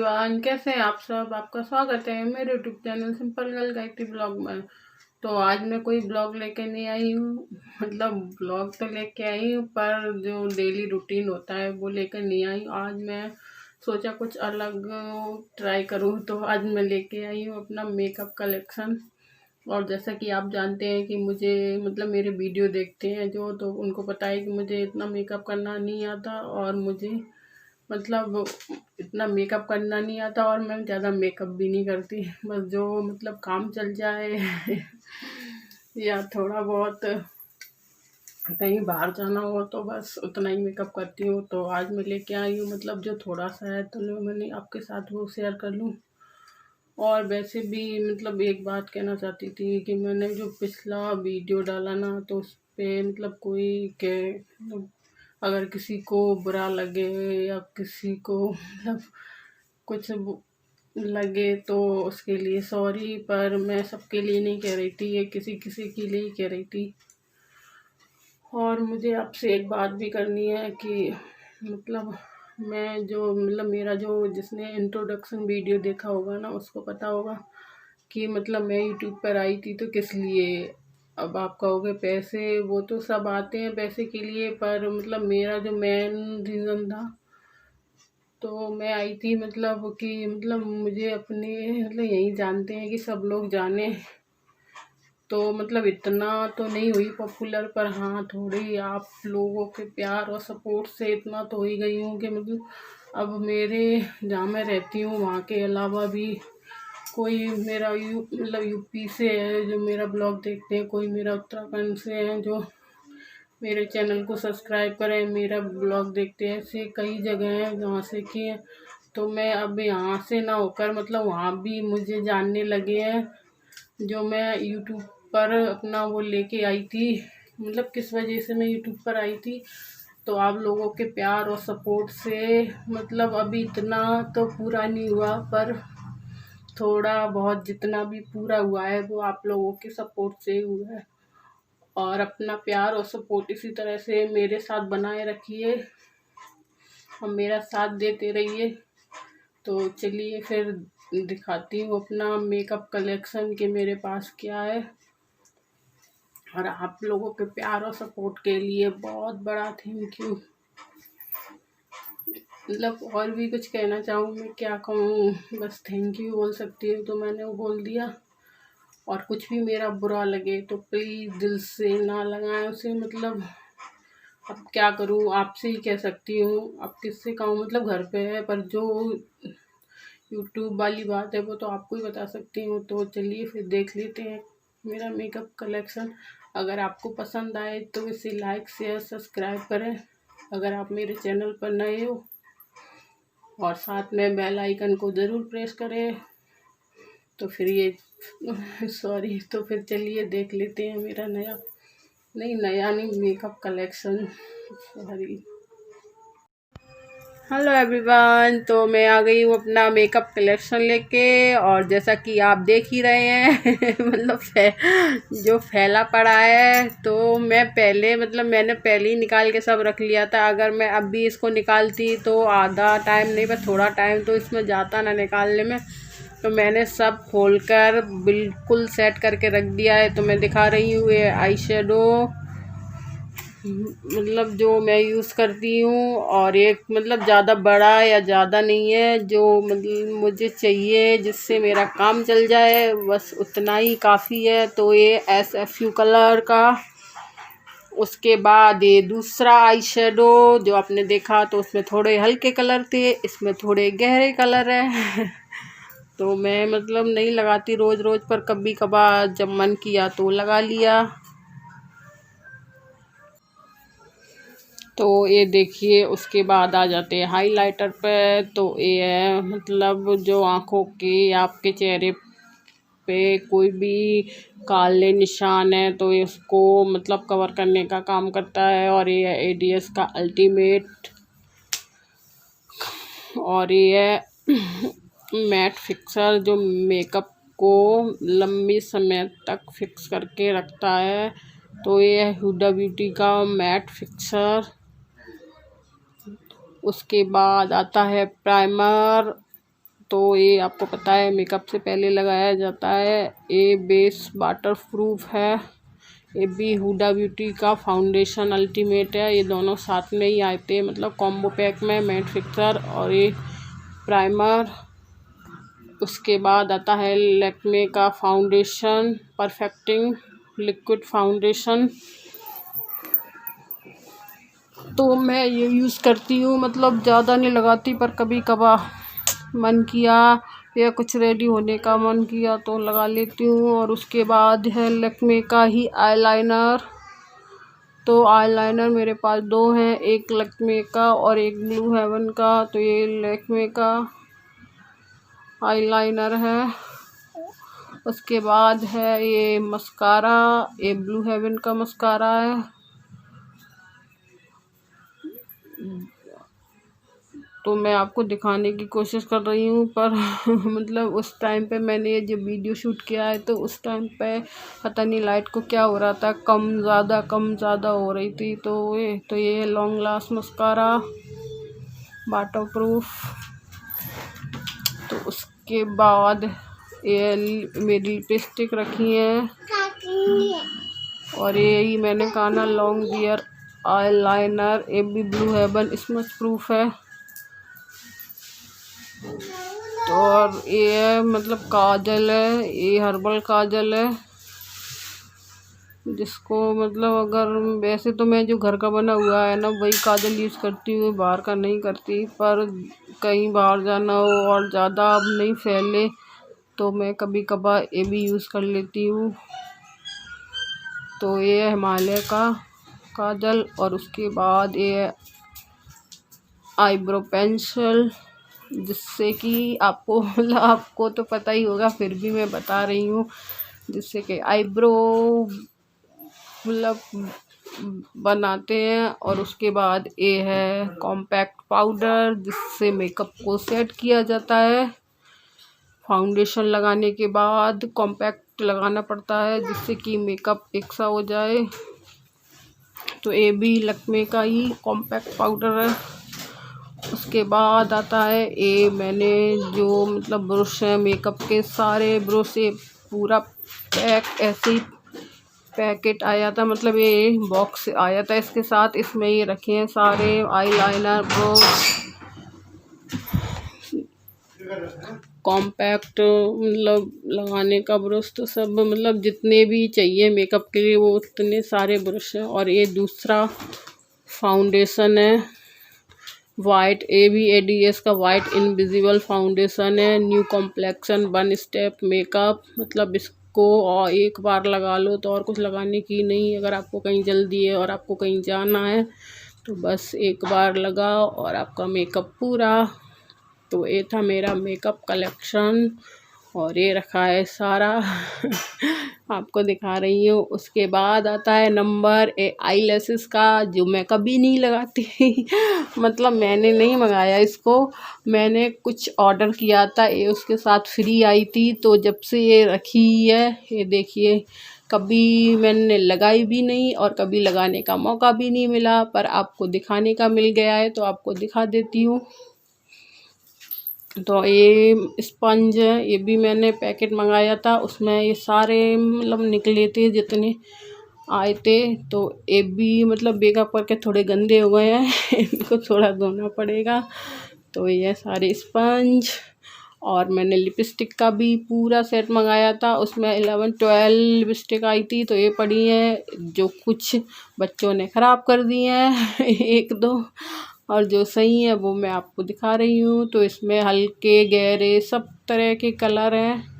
Everyone, कैसे हैं आप सब। आपका स्वागत है मेरे YouTube channel simple girl Gayatri blog में। तो आज मैं कोई ब्लॉग लेके नहीं आई हूँ, मतलब ब्लॉग तो लेके आई हूँ पर जो डेली रूटीन होता है वो लेकर नहीं आई। आज मैं सोचा कुछ अलग ट्राई करूँ, तो आज मैं लेके आई हूँ अपना मेकअप कलेक्शन। और जैसा कि आप जानते हैं कि मुझे मतलब मेरे वीडियो देखते हैं जो, तो उनको पता है कि मुझे इतना मेकअप करना नहीं आता, और मुझे मतलब इतना मेकअप करना नहीं आता, और मैं ज़्यादा मेकअप भी नहीं करती। बस जो मतलब काम चल जाए या थोड़ा बहुत कहीं बाहर जाना हो तो बस उतना ही मेकअप करती हूँ। तो आज मैं लेके आई हूँ मतलब जो थोड़ा सा है, तो मैंने आपके साथ वो शेयर कर लूँ। और वैसे भी मतलब एक बात कहना चाहती थी कि मैंने जो पिछला वीडियो डाला ना, तो उस पे मतलब कोई के मतलब अगर किसी को बुरा लगे या किसी को मतलब कुछ लगे तो उसके लिए सॉरी, पर मैं सबके लिए नहीं कह रही थी, ये किसी किसी के लिए ही कह रही थी। और मुझे आपसे एक बात भी करनी है कि मतलब मैं जो मतलब मेरा जो जिसने इंट्रोडक्शन वीडियो देखा होगा ना, उसको पता होगा कि मतलब मैं यूट्यूब पर आई थी तो किस लिए। अब आप कहोगे पैसे, वो तो सब आते हैं पैसे के लिए, पर मतलब मेरा जो मेन रीज़न था, तो मैं आई थी मतलब कि मतलब मुझे अपने मतलब यही जानते हैं कि सब लोग जाने, तो मतलब इतना तो नहीं हुई पॉपुलर, पर हाँ थोड़ी आप लोगों के प्यार और सपोर्ट से इतना तो हो ही गई हूँ कि मतलब अब मेरे जहाँ मैं रहती हूँ वहाँ के अलावा भी कोई मेरा मतलब यूपी से है जो मेरा ब्लॉग देखते हैं, कोई मेरा उत्तराखंड से है जो मेरे चैनल को सब्सक्राइब करें, मेरा ब्लॉग देखते हैं। ऐसे कई जगह हैं जहाँ से कि तो मैं अब यहाँ से ना होकर मतलब वहाँ भी मुझे जानने लगे हैं, जो मैं यूट्यूब पर अपना वो लेके आई थी। मतलब किस वजह से मैं यूट्यूब पर आई थी, तो आप लोगों के प्यार और सपोर्ट से मतलब अभी इतना तो पूरा नहीं हुआ, पर थोड़ा बहुत जितना भी पूरा हुआ है वो आप लोगों के सपोर्ट से ही हुआ है। और अपना प्यार और सपोर्ट इसी तरह से मेरे साथ बनाए रखिए और मेरा साथ देते रहिए। तो चलिए फिर दिखाती हूँ अपना मेकअप कलेक्शन कि मेरे पास क्या है। और आप लोगों के प्यार और सपोर्ट के लिए बहुत बड़ा थैंक यू। मतलब और भी कुछ कहना चाहूँ, मैं क्या कहूँ, बस थैंक यू बोल सकती हूँ, तो मैंने वो बोल दिया। और कुछ भी मेरा बुरा लगे तो प्लीज़ दिल से ना लगाएं उसे, मतलब अब क्या करूँ, आपसे ही कह सकती हूँ, अब किससे कहूँ, मतलब घर पे है, पर जो यूट्यूब वाली बात है वो तो आपको ही बता सकती हूँ। तो चलिए फिर देख लेते हैं मेरा मेकअप कलेक्शन। अगर आपको पसंद आए तो इसे लाइक शेयर सब्सक्राइब करें अगर आप मेरे चैनल पर नए हो, और साथ में बेल आइकन को ज़रूर प्रेस करें। तो फिर ये सॉरी, तो फिर चलिए देख लेते हैं मेरा नया नहीं makeup collection. Sorry. Hello everyone, तो मैं आ गई हूँ अपना मेकअप कलेक्शन लेके, और जैसा कि आप देख ही रहे हैं मतलब जो फैला पड़ा है, तो मैंने पहले ही निकाल के सब रख लिया था। अगर मैं अब भी इसको निकालती तो आधा टाइम नहीं, बस थोड़ा टाइम तो इसमें जाता ना निकालने में। तो मैंने सब खोलकर बिल्कुल सेट करके रख दिया है। तो मैं दिखा रही हूँ ये आई शेडो, मतलब जो मैं यूज़ करती हूँ, और एक मतलब ज़्यादा बड़ा या ज़्यादा नहीं है, जो मतलब मुझे चाहिए जिससे मेरा काम चल जाए, बस उतना ही काफ़ी है। तो ये SFU कलर का। उसके बाद ये दूसरा आई शेडो जो आपने देखा, तो उसमें थोड़े हल्के कलर थे, इसमें थोड़े गहरे कलर है तो मैं मतलब नहीं लगाती रोज़ रोज़, पर कभी कभार जब मन किया तो लगा लिया। तो ये देखिए, उसके बाद आ जाते हैं हाइलाइटर पे। तो ये है मतलब जो आँखों के आपके चेहरे पे कोई भी काले निशान है तो ये उसको मतलब कवर करने का काम करता है। और ये है ADS का अल्टीमेट, और ये है मैट फिक्सर जो मेकअप को लंबी समय तक फिक्स करके रखता है। तो ये है हुडा ब्यूटी का मैट फिक्सर। उसके बाद आता है प्राइमर, तो ये आपको पता है मेकअप से पहले लगाया जाता है। ये बेस वाटर प्रूफ है। ये भी हुडा ब्यूटी का फाउंडेशन अल्टीमेट है। ये दोनों साथ में ही आते हैं, मतलब कॉम्बो पैक में, मैट फिक्सर और ये प्राइमर। उसके बाद आता है लैक्मे का फाउंडेशन परफेक्टिंग लिक्विड फाउंडेशन। तो मैं ये यूज़ करती हूँ, मतलब ज़्यादा नहीं लगाती, पर कभी कभार मन किया या कुछ रेडी होने का मन किया तो लगा लेती हूँ। और उसके बाद है लैक्मे का ही आईलाइनर। तो आईलाइनर मेरे पास दो हैं, एक लैक्मे का और एक ब्लू हेवन का। तो ये लैक्मे का आईलाइनर है। उसके बाद है ये मस्कारा, ये ब्लू हेवन का मस्कारा है। तो मैं आपको दिखाने की कोशिश कर रही हूँ, पर मतलब उस टाइम पे मैंने ये जो वीडियो शूट किया है तो उस टाइम पे पता नहीं लाइट को क्या हो रहा था, कम ज़्यादा हो रही थी। तो ये long last mascara water proof. तो उसके बाद ये मेरी लिपस्टिक रखी है और ये मैंने काना लॉन्ग वियर आईलाइनर, ये भी ब्लू हेवन स्मच प्रूफ है। तो और ये मतलब काजल है, ये हर्बल काजल है, जिसको मतलब अगर वैसे तो मैं जो घर का बना हुआ है ना वही काजल यूज़ करती हूँ, बाहर का नहीं करती। पर कहीं बाहर जाना हो और ज़्यादा अब नहीं फैले तो मैं कभी कभार ये भी यूज़ कर लेती हूँ। तो ये हिमालय का काजल। और उसके बाद ये आईब्रो पेंसिल, जिससे कि आपको मतलब आपको तो पता ही होगा, फिर भी मैं बता रही हूँ, जिससे कि आईब्रो मतलब बनाते हैं। और उसके बाद ये है कॉम्पैक्ट पाउडर, जिससे मेकअप को सेट किया जाता है। फाउंडेशन लगाने के बाद कॉम्पैक्ट लगाना पड़ता है, जिससे कि मेकअप एक सा हो जाए। तो ये भी लैक्मे का ही कॉम्पैक्ट पाउडर है। उसके बाद आता है ये मैंने जो मतलब ब्रश है, मेकअप के सारे ब्रश, ये पूरा पैक ऐसे ही पैकेट आया था, मतलब ये बॉक्स आया था इसके साथ। इसमें ये रखे हैं सारे आईलाइनर, ब्रश, कॉम्पैक्ट मतलब लगाने का ब्रश, तो सब मतलब जितने भी चाहिए मेकअप के लिए वो उतने सारे ब्रश हैं। और ये दूसरा फाउंडेशन है वाइट, ए भी एडीएस का वाइट इनविजिबल फाउंडेशन है। New complexion one step makeup, मतलब इसको और एक बार लगा लो तो और कुछ लगाने की नहीं। अगर आपको कहीं जल्दी है और आपको कहीं जाना है तो बस एक बार लगाओ और आपका मेकअप पूरा। तो ये था मेरा मेकअप कलेक्शन और ये रखा है सारा आपको दिखा रही हूँ। उसके बाद आता है नंबर आई लैसेस का, जो मैं कभी नहीं लगाती मतलब मैंने नहीं मंगाया इसको, मैंने कुछ ऑर्डर किया था, ये उसके साथ फ्री आई थी। तो जब से ये रखी है, ये देखिए, कभी मैंने लगाई भी नहीं और कभी लगाने का मौका भी नहीं मिला, पर आपको दिखाने का मिल गया है तो आपको दिखा देती हूँ। तो ये स्पंज है, ये भी मैंने पैकेट मंगाया था, उसमें ये सारे मतलब निकले थे जितने आए थे। तो ये भी मतलब बेकअप करके थोड़े गंदे हो गए हैं इनको थोड़ा धोना पड़ेगा। तो ये सारे स्पंज। और मैंने लिपस्टिक का भी पूरा सेट मंगाया था, उसमें 11-12 लिपस्टिक आई थी। तो ये पड़ी है, जो कुछ बच्चों ने ख़राब कर दी हैं एक दो, और जो सही है वो मैं आपको दिखा रही हूँ। तो इसमें हल्के गहरे सब तरह के कलर हैं।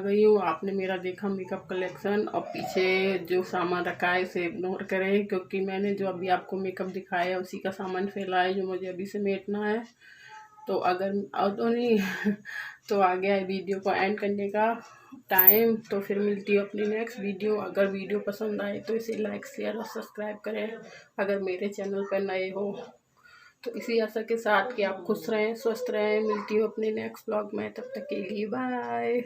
रही हूँ। आपने मेरा देखा मेकअप कलेक्शन और पीछे जो सामान रखा है इसे इग्नोर करें, क्योंकि मैंने जो अभी आपको मेकअप दिखाया है उसी का सामान फैला है जो मुझे अभी समेटना है। तो अगर तो नहीं तो आ गया है वीडियो को एंड करने का टाइम। तो फिर मिलती है अपनी नेक्स्ट वीडियो। अगर वीडियो पसंद आए तो इसे लाइक शेयर और सब्सक्राइब करें अगर मेरे चैनल पर नए हो। तो इसी आशा के साथ कि आप खुश रहें, स्वस्थ रहें। मिलती हूँ अपने नेक्स्ट ब्लॉग में, तब तक के लिए बाय।